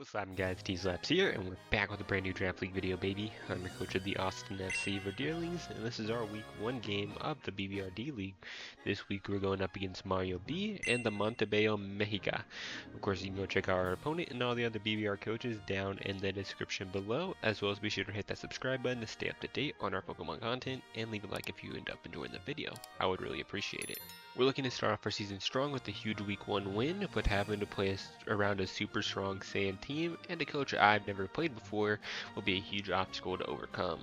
What's up guys, T-Slaps here, and we're back with a brand new Draft League video, baby. I'm your coach of the Austin FC Verdeerlings, and this is our week 1 game of the BBR-D League. This week we're going up against Mario B and the Montebello Mexica. Of course, you can go check out our opponent and all the other BBR coaches down in the description below, as well as be sure to hit that subscribe button to stay up to date on our Pokemon content, and leave a like if you end up enjoying the video. I would really appreciate it. We're looking to start off our season strong with a huge week 1 win, but having to play around a super strong Sand team and a coach I've never played before will be a huge obstacle to overcome.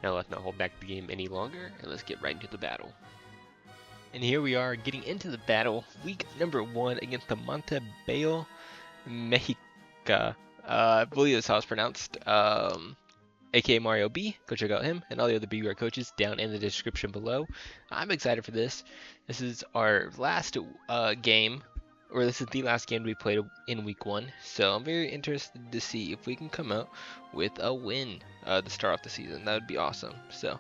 Now let's not hold back the game any longer, and let's get right into the battle. And here we are getting into the battle, week number 1 against the Montebello Mexica. I believe that's how it's pronounced. aka Mario B. Go check out him and all the other BBR coaches down in the description below. I'm excited for this. This is our last game, or this is the last game we played in week 1. So I'm very interested to see if we can come out with a win to start off the season. That would be awesome. So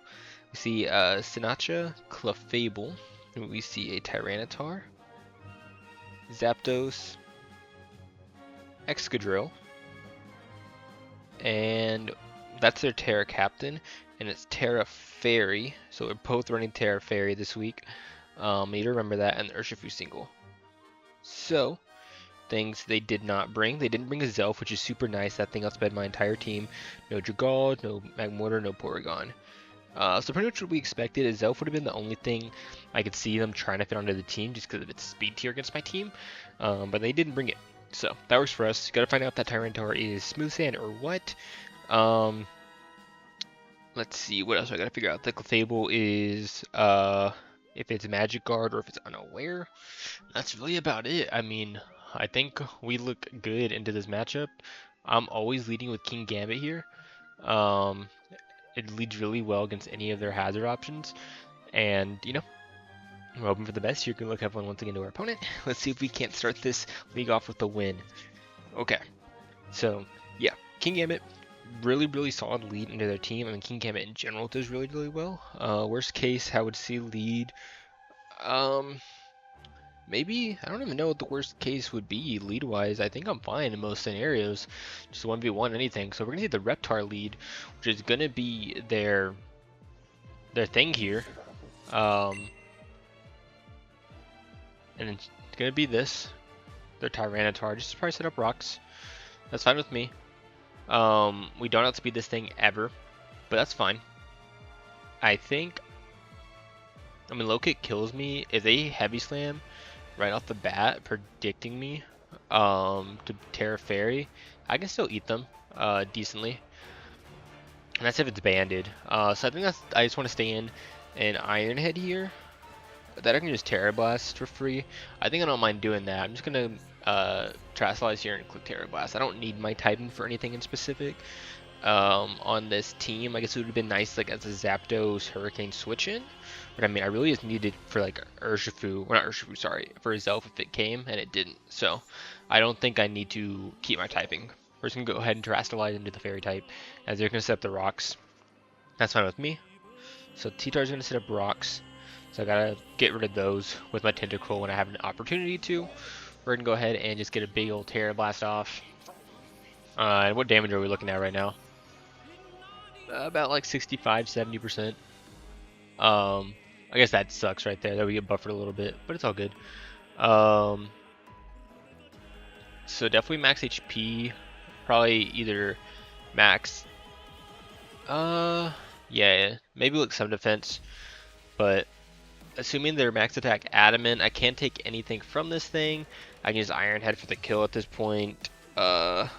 we see Sinatra, Clefable. We see a Tyranitar, Zapdos, EXCADRILL, and that's their TERA captain, and it's TERA Fairy. So we're both running TERA Fairy this week. You need to remember that, and the Urshifu single. So, things they did not bring. They didn't bring a Zelf, which is super nice. That thing outsped my entire team. No Dragal, no Magmortar, no Porygon. So pretty much what we expected is Zelf would have been the only thing I could see them trying to fit onto the team just because of its speed tier against my team. But they didn't bring it. So, that works for us. Gotta find out if that Tyranitar is Smooth Sand or what. Let's see, what else I gotta figure out. The Clefable is, if it's Magic Guard or if it's Unaware. That's really about it. I mean, I think we look good into this matchup. I'm always leading with King Gambit here. It leads really well against any of their hazard options. And, you know, we're hoping for the best. Here, can look everyone once again to our opponent. Let's see if we can't start this league off with a win. Okay, so, yeah, King Gambit. Really solid lead into their team. I mean, King Gambit in general does really well. Worst case, I would see lead. Maybe, I don't even know what the worst case would be lead wise. I think I'm fine in most scenarios. Just 1v1 anything. So we're gonna see the Reptar lead, which is gonna be their thing here. And it's gonna be this. Their Tyranitar. Just to probably set up rocks. That's fine with me. We don't outspeed this thing ever, but that's fine. I mean, low kick kills me. If they heavy slam right off the bat, predicting me to TERA Fairy, I can still eat them decently. And that's if it's banded. So I think I just want to stay in an Iron Head here. That I can just Terra Blast for free. I think I don't mind doing that. I'm just gonna Terastallize here and click Terra Blast. I don't need my typing for anything in specific on this team. I guess it would have been nice like as a Zapdos Hurricane switch in, but I mean I really just needed for like Urshifu, well not Urshifu, sorry, for Zelf if it came, and it didn't. So I don't think I need to keep my typing. We're just gonna go ahead and Terastallize into the Fairy type, as they're gonna set up the rocks. That's fine with me. So T-Tar's gonna set up rocks. So I gotta get rid of those with my Tentacle when I have an opportunity to. We're gonna go ahead and just get a big old Terra Blast off. And what damage are we looking at right now? About like 65-70%. I guess that sucks right there. That we get buffered a little bit, but it's all good. So definitely max HP. Probably either max. Yeah, maybe like some defense, but. Assuming they're max attack adamant, I can't take anything from this thing. I can use Iron Head for the kill at this point. Although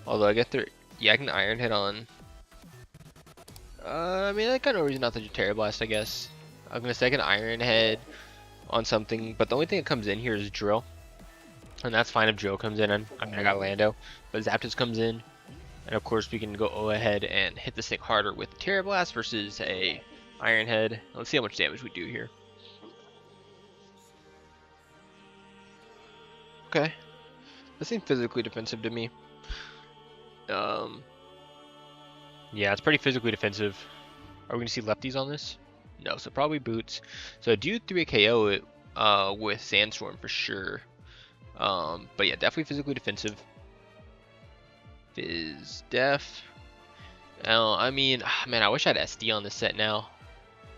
I get their, yeah, I can Iron Head on. I mean, I got no reason not to do Terra Blast, I guess. I'm gonna say I can Iron Head on something, but the only thing that comes in here is Drill, and that's fine if Drill comes in. I mean, I got Lando, but Zapdos comes in, and of course we can go ahead and hit this thing harder with Terra Blast versus a Iron Head. Let's see how much damage we do here. Okay. That seems physically defensive to me. Yeah, it's pretty physically defensive. Are we going to see lefties on this? No, so probably boots. So I do 3 KO it with Sandstorm for sure. But yeah, definitely physically defensive. Fizz Def. I mean, man, I wish I had SD on this set now.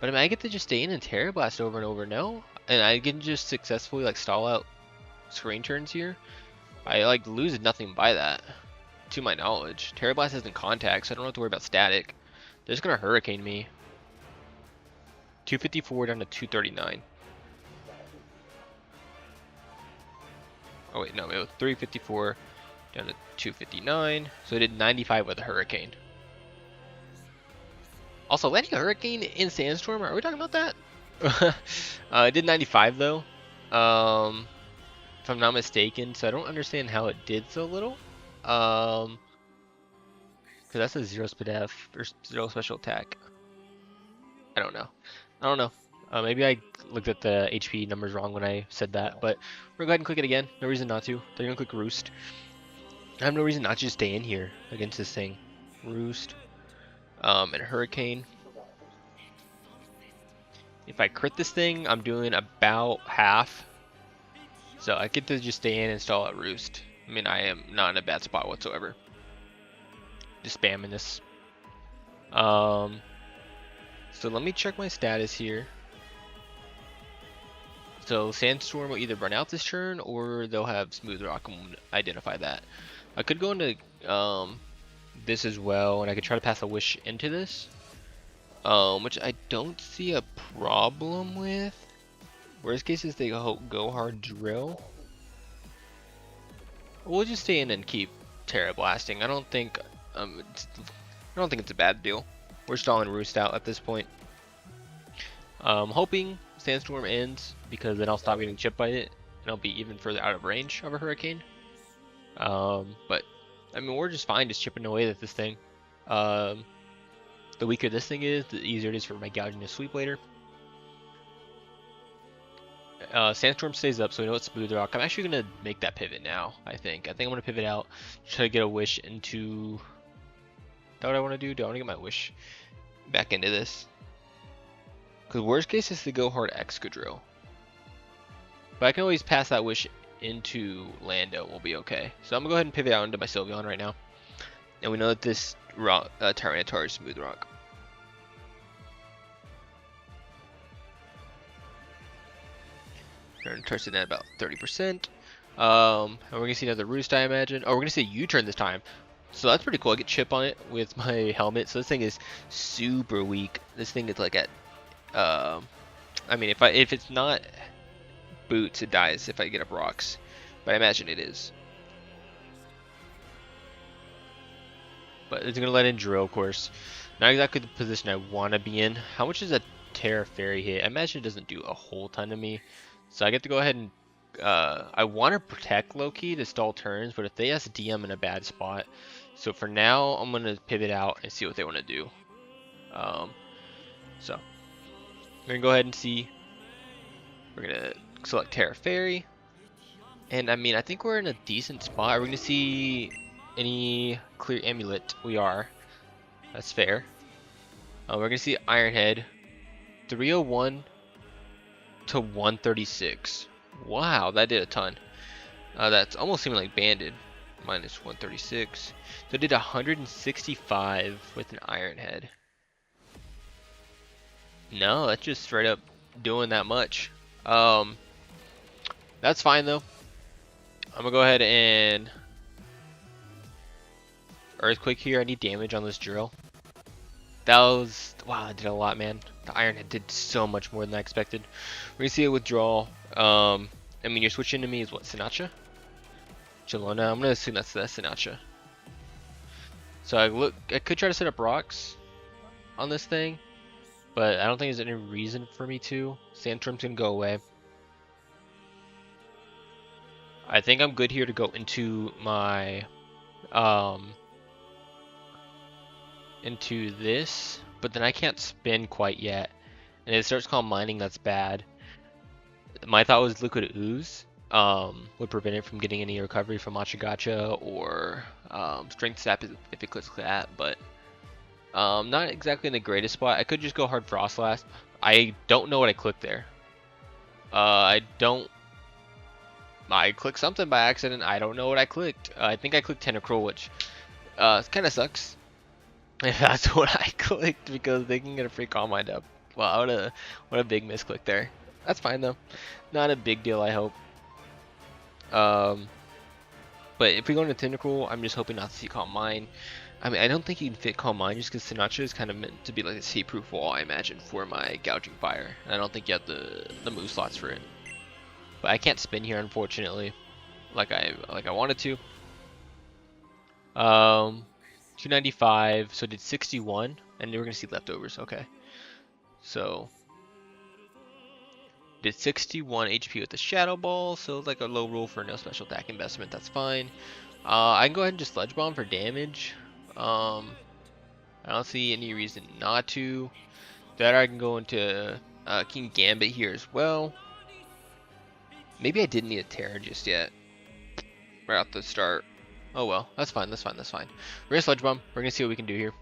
But I mean, I get to just stay in and Terra Blast over and over, no? And I can just successfully like stall out screen turns here. I like lose nothing by that, to my knowledge. Terra Blast isn't contact, so I don't have to worry about static. They're just gonna hurricane me. 254 down to 239. Oh wait, no, it was 354 down to 259. So I did 95 with a hurricane. Also, landing a hurricane in Sandstorm, are we talking about that? I did 95 though, if I'm not mistaken. So I don't understand how it did so little. Because that's a 0 SPDF or 0 special attack. I don't know. Maybe I looked at the HP numbers wrong when I said that, but we're going to go ahead and click it again. No reason not to. They're going to click Roost. I have no reason not to just stay in here against this thing. Roost. And Hurricane. If I crit this thing, I'm doing about half. So I get to just stay in and stall at Roost. I mean, I am not in a bad spot whatsoever. Just spamming this. So let me check my status here. So Sandstorm will either run out this turn or they'll have Smooth Rock and identify that. I could go into this as well, and I could try to pass a wish into this, which I don't see a problem with. Worst case is they go hard drill. We'll just stay in and keep Terra blasting. I don't think it's a bad deal. We're stalling Roost out at this point. Hoping Sandstorm ends because then I'll stop getting chipped by it and I'll be even further out of range of a Hurricane. But I mean, we're just fine just chipping away at this thing. The weaker this thing is, the easier it is for my gouging to sweep later. Sandstorm stays up, so we know it's Smooth Rock. I'm actually gonna make that pivot now. I think I'm gonna pivot out, try to get a wish into. Is that what I want to do? Do I want to get my wish back into this? Because worst case is to go hard EXCADRILL. But I can always pass that wish into Lando. We'll be okay. So I'm gonna go ahead and pivot out into my Sylveon right now. And we know that this Tyranitar is Smooth Rock. Tyranitar's sitting at about 30%. And we're gonna see another Roost, I imagine. Oh, we're gonna see a U-turn this time. So that's pretty cool. I get chip on it with my helmet. So this thing is super weak. This thing is like at I mean, if it's not boots, it dies if I get up rocks, but I imagine it is. But it's gonna let in drill, of course. Not exactly the position I want to be in. How much does a Terra Fairy hit? I imagine it doesn't do a whole ton to me, so I get to go ahead and I want to protect Loki to stall turns, but if they SD, I'm in a bad spot. So for now, I'm gonna pivot out and see what they want to do. So we're gonna go ahead and see. We're gonna select Terra Fairy, and I mean, I think we're in a decent spot. Are we gonna see any clear amulet? We are. That's fair. We're gonna see Iron Head, 301 to 136. Wow, that did a ton. That's almost seeming like banded. Minus 136. So it did 165 with an Iron Head. No, that's just straight up doing that much. That's fine though. I'm gonna go ahead and Earthquake here. I need damage on this drill. That was, wow, that did a lot, man. The Iron Head did so much more than I expected. We're gonna see a withdrawal. I mean, you're switching to me is what, Sinatra? Chelona. I'm gonna assume that's Sinatra. So I could try to set up rocks on this thing, but I don't think there's any reason for me to. Sandstorm's gonna go away. I think I'm good here to go into my into this, but then I can't spin quite yet, and it starts calm mining. That's bad. My thought was Liquid Ooze would prevent it from getting any recovery from Machagacha or Strength Sap if it clicks that, but not exactly in the greatest spot. I could just go hard Frostlass. I don't know what I clicked there. I clicked something by accident. I don't know what I clicked. I think I clicked Tentacruel, which It kind of sucks if that's what I clicked because they can get a free calm mind up. Wow, what a big misclick there. That's fine though. Not a big deal, I hope. But if we go into Tentacle, I'm just hoping not to see Calm Mind. I mean, I don't think you can fit Calm Mind just because Sinatra is kind of meant to be like a sea-proof wall, I imagine, for my Gouging Fire. And I don't think you have the move slots for it. But I can't spin here, unfortunately, like I wanted to. 295, so did 61, and we're gonna see leftovers. Okay, so did 61 HP with the Shadow Ball, so like a low roll for no special attack investment. That's fine. I can go ahead and just Sludge Bomb for damage. I don't see any reason not to. That I can go into King Gambit here as well. Maybe I didn't need a TERA just yet. Right off the start. Oh well, that's fine, that's fine, that's fine. We're gonna Sludge Bomb. We're gonna see what we can do here.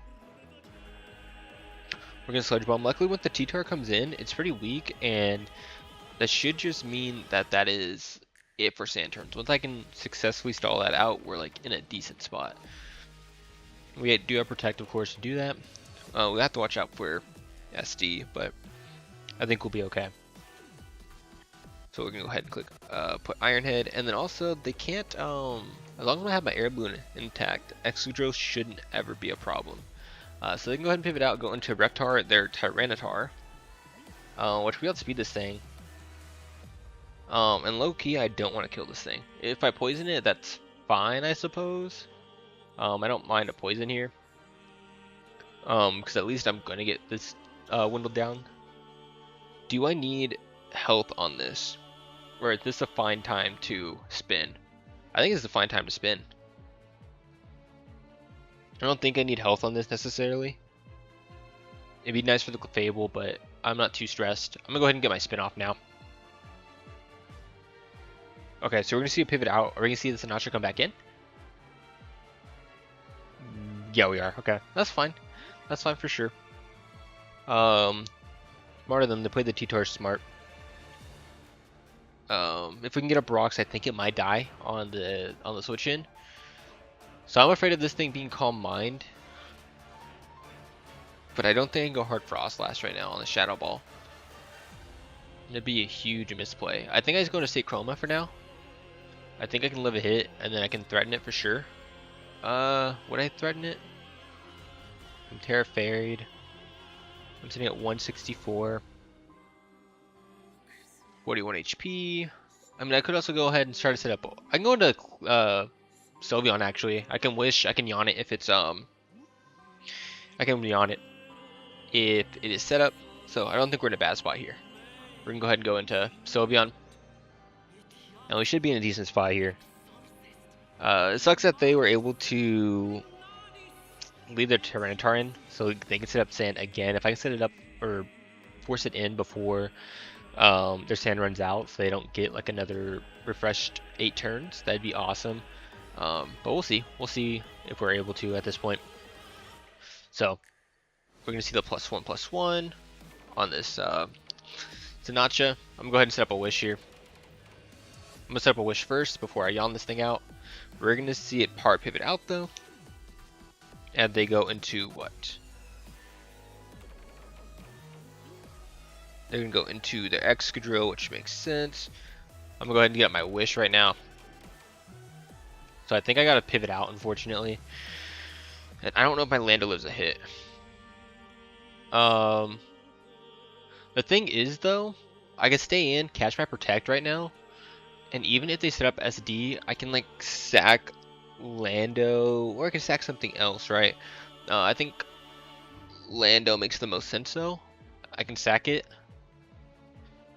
We're gonna Sludge Bomb. Luckily, when the T-Tar comes in, it's pretty weak, and that should just mean that that is it for sand turns. Once I can successfully stall that out, we're like in a decent spot. We do have Protect, of course, to do that. We have to watch out for SD, but I think we'll be okay. So we're gonna go ahead and click put Iron Head, and then also they can't as long as I have my air balloon intact, EXCADRILL shouldn't ever be a problem. So they can go ahead and pivot out, go into Reptar, their Tyranitar, which we outspeed this thing. And low key, I don't want to kill this thing. If I poison it, that's fine, I suppose. I don't mind a poison here, because at least I'm gonna get this dwindled down. Do I need health on this, or is this a fine time to spin? I think it's a fine time to spin. I don't think I need health on this necessarily. It'd be nice for the Fable, but I'm not too stressed. I'm gonna go ahead and get my spin off now. Okay, so we're gonna see a pivot out. Are we gonna see the Sinatra come back in? Yeah, we are. Okay, that's fine. That's fine for sure. Smarter than to play the T-Tar smart. If we can get up rocks, I think it might die on the switch in. So I'm afraid of this thing being Calm Mind. But I don't think I can go hard Frost Blast right now on the Shadow Ball. It'd be a huge misplay. I think I just go to State Chroma for now. I think I can live a hit, and then I can threaten it for sure. Would I threaten it? I'm Terra Fairied. I'm sitting at 164. 41 HP. I mean, I could also go ahead and try to set up. I can go into Sylveon actually. I can wish. I can yawn it if it's I can yawn it if it is set up. So I don't think we're in a bad spot here. We're gonna go ahead and go into Sylveon, and we should be in a decent spot here. It sucks that they were able to leave their Tyranitar in, so they can set up sand again. If I can set it up or force it in before their sand runs out, so they don't get like another refreshed 8 turns, that'd be awesome. But we'll see. We'll see if we're able to at this point. So we're gonna see the +1/+1 on this Sinatra. I'm gonna go ahead and set up a wish here. I'm gonna set up a wish first before I yawn this thing out. We're gonna see it part pivot out though, and they go into what? They're gonna go into their EXCADRILL, which makes sense. I'm gonna go ahead and get my wish right now. So I think I gotta pivot out, unfortunately. And I don't know if my Lando lives a hit. The thing is though, I can stay in, catch my Protect right now. And even if they set up SD, I can like sack Lando, or I can sack something else, right? I think Lando makes the most sense though. I can sack it.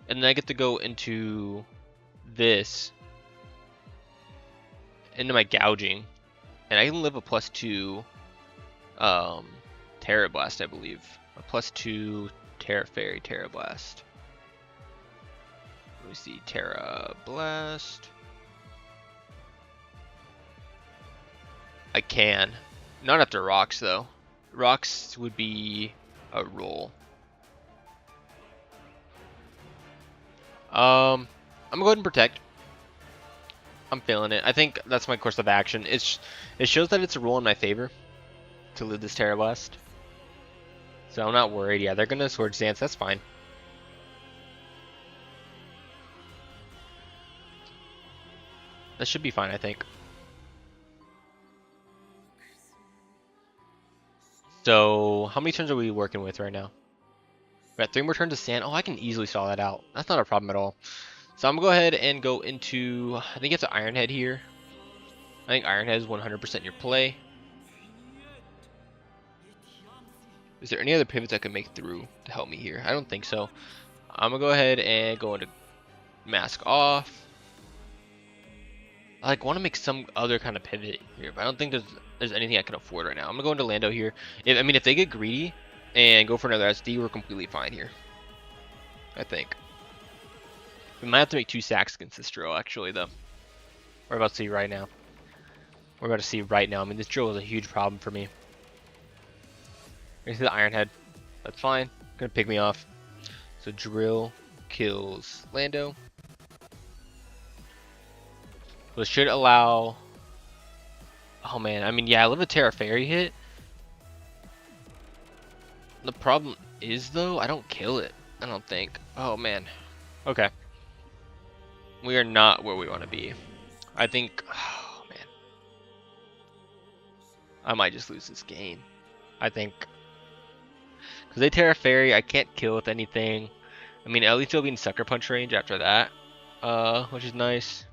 And then I get to go into this, into my gouging, and I can live a +2 Terra Blast, I believe. A +2 Terra Fairy Terra Blast. Let me see, Terra Blast. I can. Not after rocks though. Rocks would be a roll. I'm gonna go ahead and Protect. I'm feeling it. I think that's my course of action. It shows that it's a rule in my favor to loot this TERA Blast. So I'm not worried. Yeah, they're gonna Swords Dance. That's fine. That should be fine, I think. So how many turns are we working with right now? We're at 3 more turns of sand. Oh, I can easily stall that out. That's not a problem at all. So I'm gonna go ahead and go into, I think it's an Iron Head here. I think Iron Head is 100% your play. Is there any other pivots I could make through to help me here? I don't think so. I'm gonna go ahead and go into Mask Off. I like want to make some other kind of pivot here, but I don't think there's anything I can afford right now. I'm gonna go into Lando here. If they get greedy and go for another SD, we're completely fine here. I think. We might have to make 2 sacks against this drill, actually, though. We're about to see right now. We're about to see right now. I mean, this drill is a huge problem for me. Here's the Iron Head. That's fine. Gonna pick me off. So drill kills Lando. This should allow. Oh man, I mean, yeah, I love a TERA Fairy hit. The problem is though, I don't kill it. I don't think. Oh man. Okay. We are not where we want to be. I think. Oh man. I might just lose this game. I think. Because they TERA Fairy, I can't kill with anything. I mean, at least it'll be in Sucker Punch range after that. Which is nice.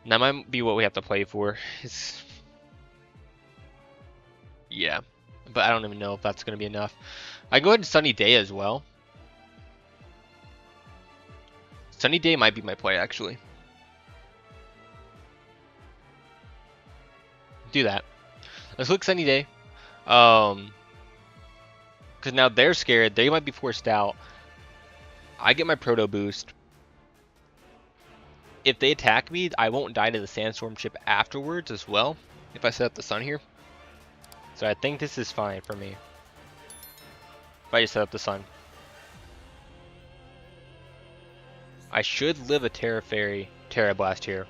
And that might be what we have to play for. Yeah. But I don't even know if that's going to be enough. I go ahead and Sunny Day as well. Sunny Day might be my play, actually. Do that. Let's look Sunny Day. Because now they're scared. They might be forced out. I get my Proto Boost. If they attack me, I won't die to the Sandstorm chip afterwards as well. If I set up the sun here. So I think this is fine for me. If I just set up the sun. I should live a TERA Fairy, TERA Blast here.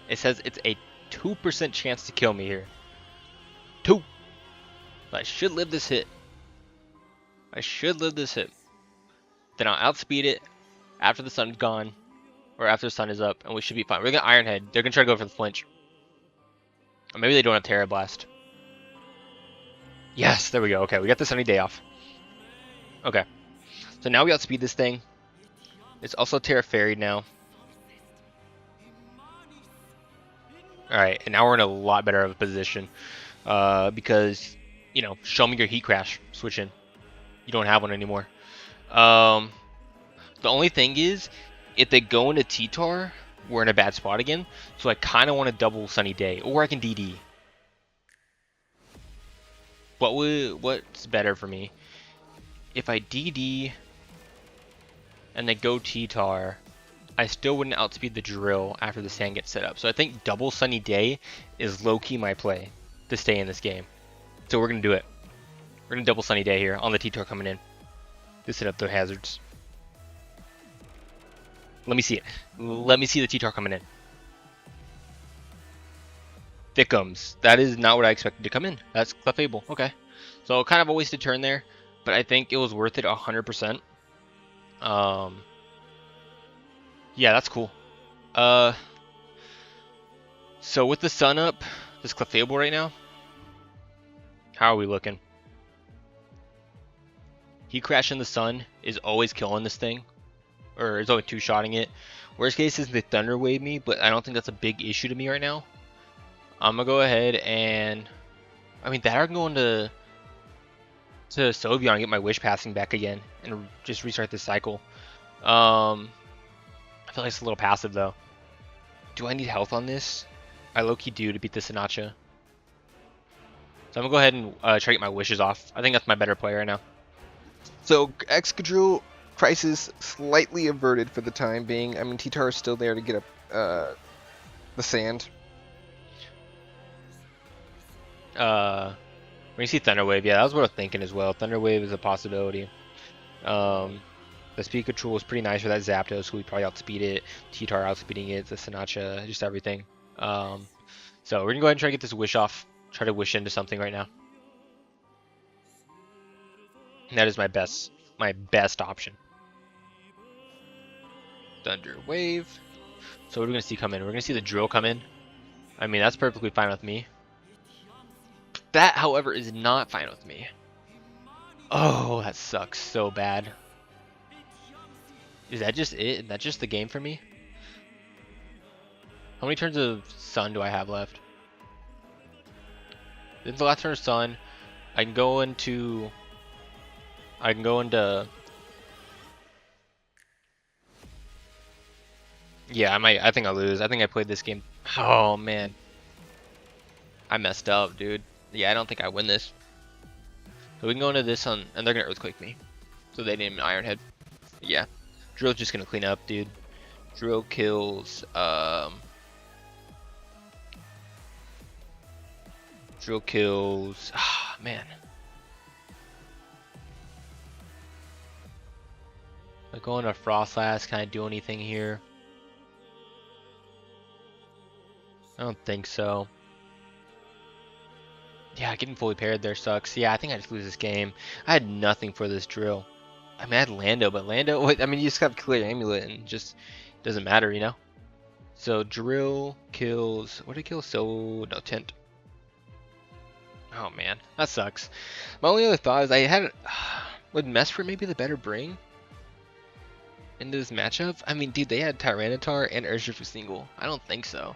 It says it's a 2% chance to kill me here. 2! I should live this hit. I should live this hit. Then I'll outspeed it after the sun's gone. Or after the sun is up. And we should be fine. We're going to Iron Head. They're going to try to go for the flinch. Or maybe they don't have TERA Blast. Yes, there we go. Okay, we got the Sunny Day off. Okay. So now we outspeed this thing. It's also TERA Fairy now. Alright, and now we're in a lot better of a position. Because, you know, show me your Heat Crash. Switch in. You don't have one anymore. The only thing is, if they go into T-Tar, we're in a bad spot again. So I kind of want to double Sunny Day. Or I can DD. What's better for me? If I DD and they go T-Tar, I still wouldn't outspeed the drill after the sand gets set up. So I think double Sunny Day is low-key my play to stay in this game. So we're going to do it. We're going to double Sunny Day here on the T-Tar coming in to set up the hazards. Let me see it. Let me see the T-Tar coming in. Thickums. That is not what I expected to come in. That's Clefable. Okay. So kind of a wasted turn there, but I think it was worth it 100%. Yeah, that's cool. So with the sun up, this Clefable right now, how are we looking? Heat Crash in the sun is always killing this thing, or is always two-shotting it. Worst case is they Thunder Wave me, but I don't think that's a big issue to me right now. I'm gonna go ahead and, I mean, that I can go into Sylveon and get my Wish passing back again and just restart this cycle. I feel like it's a little passive though. Do I need health on this? I low-key do to beat the Sinatcha. So I'm gonna go ahead and try to get my wishes off. I think that's my better play right now. So EXCADRILL crisis slightly averted for the time being. I mean, T-Tar is still there to get up the sand. When you see Thunder Wave, yeah, that was what I was thinking as well. Thunder Wave is a possibility. But The speed control is pretty nice for that Zapdos, who we probably outspeed it. T-Tar outspeeding it, the Sinatra, just everything. So we're gonna go ahead and try to get this wish off. Try to wish into something right now. And that is my best option. Thunder Wave. So what are we gonna see come in? We're gonna see the drill come in. I mean, that's perfectly fine with me. That, however, is not fine with me. Oh, that sucks so bad. Is that just it? Is that just the game for me? How many turns of Sun do I have left? This is the last turn of Sun. I can go into... Yeah, I think I'll lose. I think I played this game... Oh, man. I messed up, dude. Yeah, I don't think I win this. So we can go into this on... And they're going to Earthquake me. So they didn't even Iron Head. Yeah. Drill's just going to clean up, dude. Drill kills... Drill kills... Ah, man. Like going to Frostlass, can I do anything here? I don't think so. Yeah, getting fully paired there sucks. Yeah, I think I just lose this game. I had nothing for this drill. I mean, I had Lando, but Lando... I mean, you just have Clear Amulet and just doesn't matter, you know? So, drill kills... What did it kill? So... No, Tint. Oh, man. That sucks. My only other thought is I had... Would Mesprit maybe the better bring into this matchup? I mean, dude, they had Tyranitar and Urshifu single. I don't think so.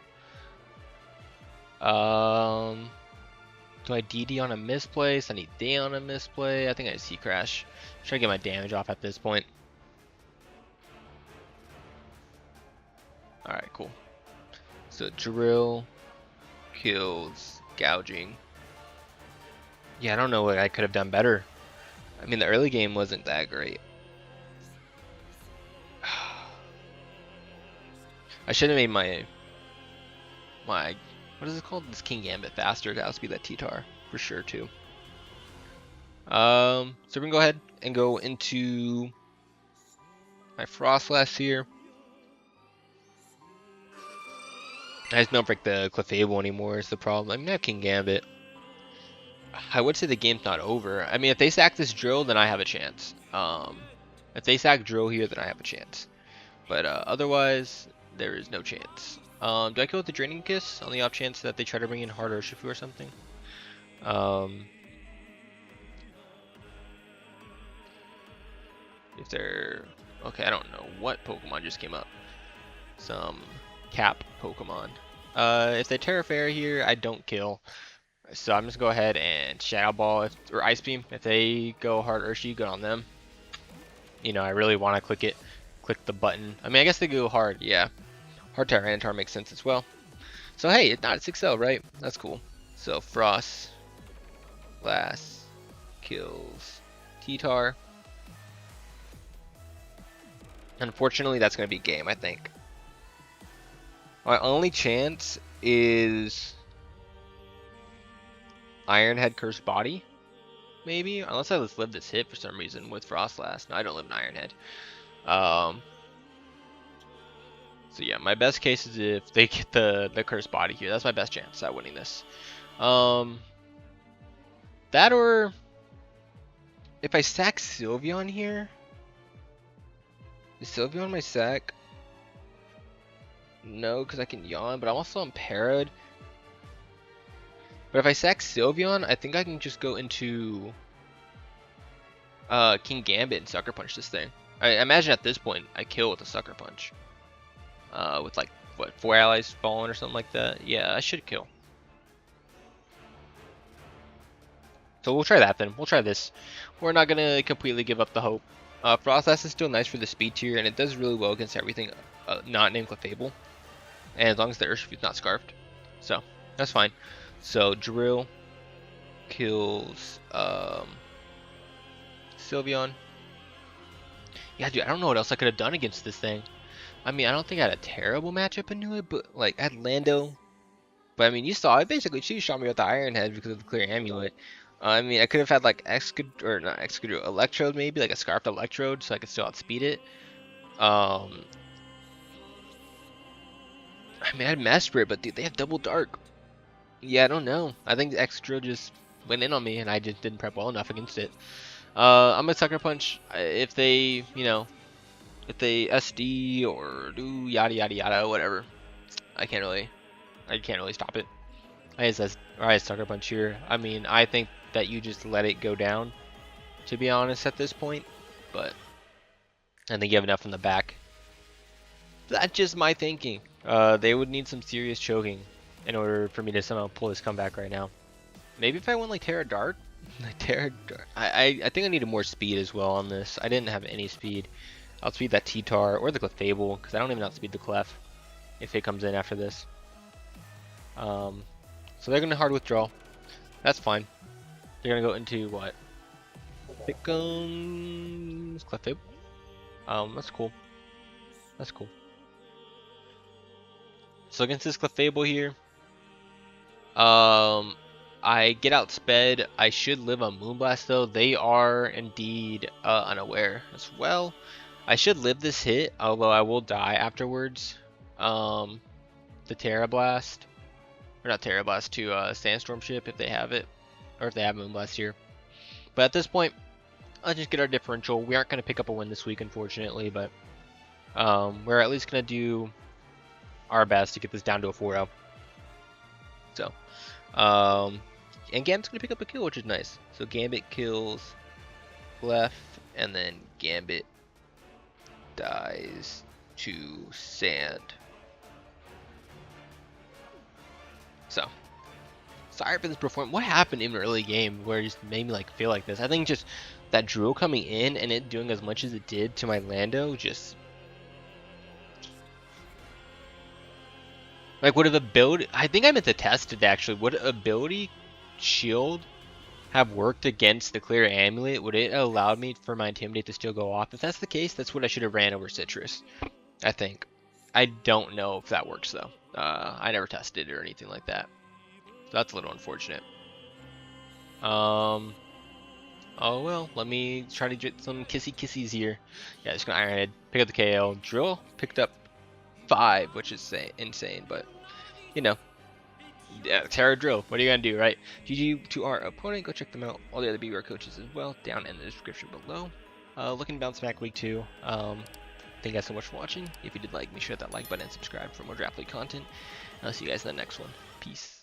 Do I DD on a misplace? I need D on a misplay. I think I C crash. Try to get my damage off at this point. Alright, cool. So drill kills gouging. Yeah, I don't know what I could have done better. I mean, the early game wasn't that great. I should have made my what is it called? This King Gambit faster to outspeed that T-Tar for sure too. So we're gonna go ahead and go into my Frostlass here. I just don't break the Clefable anymore is the problem. I mean, I have King Gambit. I would say the game's not over. I mean, if they sack this drill, then I have a chance. If they sack drill here, then I have a chance. But otherwise, there is no chance. Do I kill with the Draining Kiss on the off chance that they try to bring in Hard Urshifu or something? If they're... Okay, I don't know what Pokemon just came up. Some Cap Pokemon. If they Terra Fairy here, I don't kill. So I'm just go ahead and Shadow Ball or Ice Beam. If they go Hard Urshifu, good on them. You know, I really want to click the button. I mean, I guess they go hard, yeah. Hard Tyranitar makes sense as well. So hey, it's not a 6L, right? That's cool. So Frost Glass kills T-Tar. Unfortunately, that's going to be game, I think. My only chance is Iron Head Cursed Body, maybe? Unless I just live this hit for some reason with Frostlass. No, I don't live in Iron Head. So yeah, my best case is if they get the Cursed Body here. That's my best chance at winning this. That or if I sack Sylveon here. Is Sylveon my sack? No, because I can yawn, but I'm also impaired. But if I sack Sylveon, I think I can just go into King Gambit and Sucker Punch this thing. I imagine at this point I kill with a Sucker Punch. With like, what, 4 allies falling or something like that? Yeah, I should kill. So we'll try that then. We'll try this. We're not going to completely give up the hope. Frostlass is still nice for the speed tier, and it does really well against everything not named Clefable. And as long as the Urshifu's not Scarfed. So, that's fine. So, Drill kills Sylveon. Yeah, dude, I don't know what else I could have done against this thing. I mean, I don't think I had a terrible matchup into it, but, like, I had Lando. But, I mean, you saw, I basically two-shot me with the Iron Head because of the Clear Amulet. I mean, I could have had like or not Excadrill, Electrode maybe, like a Scarfed Electrode, so I could still outspeed it. I mean, I had Mass Spirit, but dude, they have Double Dark. Yeah, I don't know. I think the Excadrill just went in on me, and I just didn't prep well enough against it. I'm gonna Sucker Punch if they, if they SD or do yada yada yada, whatever. I can't really stop it. I just Sucker Punch here. I mean, I think that you just let it go down, to be honest, at this point. But I think you have enough in the back. That's just my thinking. They would need some serious choking in order for me to somehow pull this comeback right now. Maybe if I went like Terra Dart? Like Terra Dart. I think I needed more speed as well on this. I didn't have any speed. I'll speed that T-Tar or the Clefable, because I don't even outspeed the Clef if it comes in after this. So they're going to hard withdraw. That's fine. They're going to go into what? Pickums Clefable. That's cool. That's cool. So against this Clefable here, I get outsped. I should live on Moonblast though. They are indeed unaware as well. I should live this hit, although I will die afterwards. The Terra Blast, or not Terra Blast, to Sandstorm Ship if they have it, or if they have Moonblast here. But at this point, I'll just get our differential. We aren't going to pick up a win this week, unfortunately, but we're at least going to do our best to get this down to a 4-0. So, and Gambit's going to pick up a kill, which is nice. So Gambit kills Clef, and then Gambit dies to Sand. So, sorry for this performance. What happened in the early game where it just made me like feel like this? I think just that drill coming in and it doing as much as it did to my Lando just like would have ability. I think I meant to test it actually. Would ability shield have worked against the clear amulet? Would it allow me for my intimidate to still go off? If that's the case, that's what I should have ran over Citrus. I think. I don't know if that works though. I never tested it or anything like that. So that's a little unfortunate. Oh well, let me try to get some kissies here. Yeah, just gonna Iron Head, pick up the KO. Drill picked up 5, which is insane, but you know. Yeah, Terra Drill. What are you gonna do, right? GG to our opponent. Go check them out. All the other BBR coaches as well, down in the description below. Looking to bounce back week 2. Thank you guys so much for watching. If you did like, make sure to hit that like button and subscribe for more Draft League content. I'll see you guys in the next one. Peace.